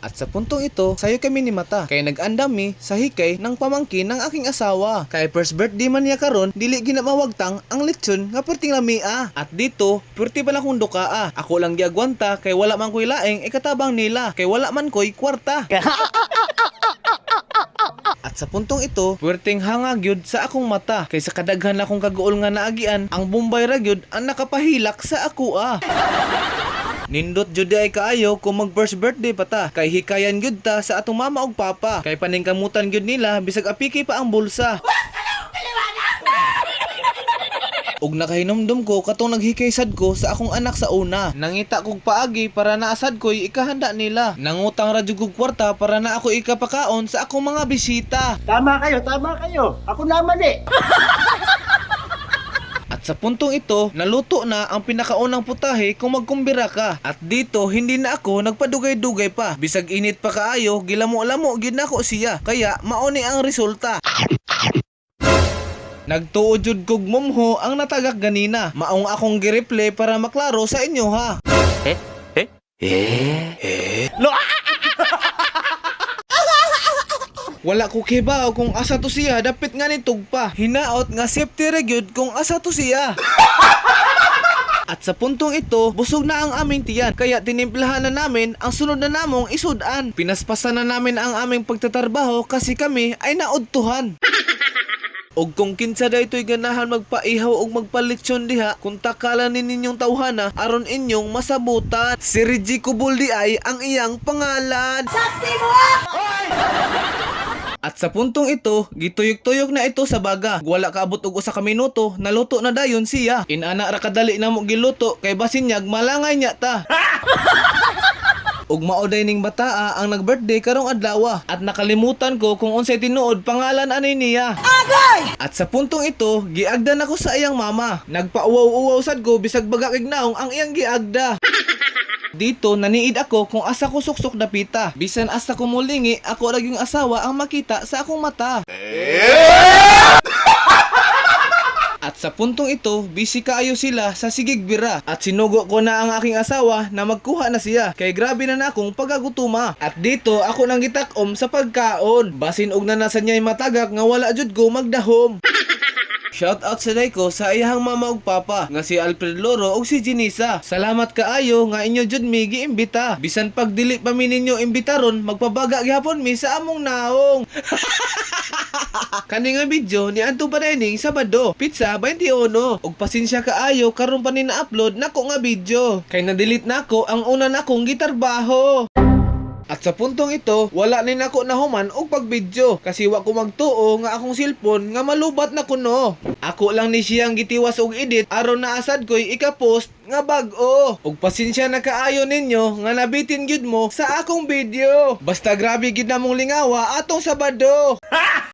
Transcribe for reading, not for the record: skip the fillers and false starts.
At sa puntong ito, sayo kami ni Mata. Kaya nag-andami sa hikay ng pamangkin ng aking asawa. Kaya first birthday man niya karon, dili ginamawagtang ang lechon nga perting lamia. At dito, perti pala kong dukaa. Ako lang giagwanta kay wala man ko'y laeng ikatabang nila. Kay wala man ko'y kwarta. At sa puntong ito, puwerteng hangag yun sa akong mata. Kay sa kadaghan akong kaguol nga naagian, ang Bombay ra gyud ang nakapahilak sa ako Nindot jud ay kaayo kung mag first birthday pa ta. Kay hikayan gyud ta sa atong mama ug papa. Kay paningkamutan gyud nila bisag apiki pa ang bulsa. Ug nakahinumdum ko katong naghikaysad ko sa akong anak sa una. Nangita kog paagi para naasad ko'y ikahanda nila. Nangutang ra jud kog kwarta para na ako ikapakaon sa akong mga bisita. Tama kayo. Ako naman eh. At sa puntong ito, naluto na ang pinakaunang putahe kung magkumbira ka. At dito, hindi na ako nagpadugay-dugay pa. Bisag init pa kaayo, gilamo-lamo gyud nako siya. Kaya mauni ang resulta. Nagtuod jud kog mumho ang natagak ganina. Maong akong gireplay para maklaro sa inyo ha. Wala ko kibaw kung asa to siya, dapit nga nitug pa. Hinaot nga safety ra gyud kung asa to siya. At sa puntong ito, busog na ang aming tiyan. Kaya tinimplahan na namin ang sunod na namong isudan. Pinaspasan na namin ang aming pagtatarbaho kasi kami ay naudtuhan. Og kung kinsa daytoy ganahan magpaihaw og magpalitsyon diha, kung takalan ninyong tawhana aron inyong masabutan. Si Reggie Cubuldi ay ang iyang pangalan. Saksi mo! At sa puntong ito, gituyok-tuyok na ito sa baga. Wala kaabot og usa ka minuto, naluto na dayon siya. Inana ra kadali na mo giluto kay basinyag malangay niya ta. Ug maoday ning bataa ang nag-birthday karong adlaw at nakalimutan ko kung unsay tinuod pangalan ani niya. Agay! At sa puntong ito, giagdan ako sa iyang mama. Nagpauwaw-uwaw sad ko bisag baga kay naong ang iyang giagda. Dito, naniid ako kung asa ko suksok dapita. Bisan asa ko mulingi, ako ra yung asawa ang makita sa akong mata. At sa puntong ito, busy kaayo sila sa sigigbira. At sinugo ko na ang aking asawa na magkuha na siya. Kay grabe na akong pagagutuma. At dito, ako nang gitakom sa pagkaon. Basin og nanasan niya'y matagak nga wala jud ko magdahom. Shout out sa day ko sa iyahang mama ug papa nga si Alfred Loro ug si Jenisa. Salamat kaayo nga inyo jud mi giimbita. Bisan pag dili pa mi ninyo imbitaron, magpabaga gyapon mi sa among naong. Kani nga video ni Anto Bananing Sabado, pizza 21. Ug pasensya kaayo karon pa ni na-upload nako nga video. Kay na-delete nako ang una nakong gitarbaho. At sa puntong ito, wala ni nako nahuman og pagbidyo kasi wa ko magtuo nga akong cellphone nga malubat na kuno. Ako lang ni siyang gitiwas og edit aron naasad ko'y ika-post nga bag-o. Ug pasensya na kaayo ninyo nga nabitin gyud mo sa akong video. Basta grabe gid namong lingawa atong Sabado.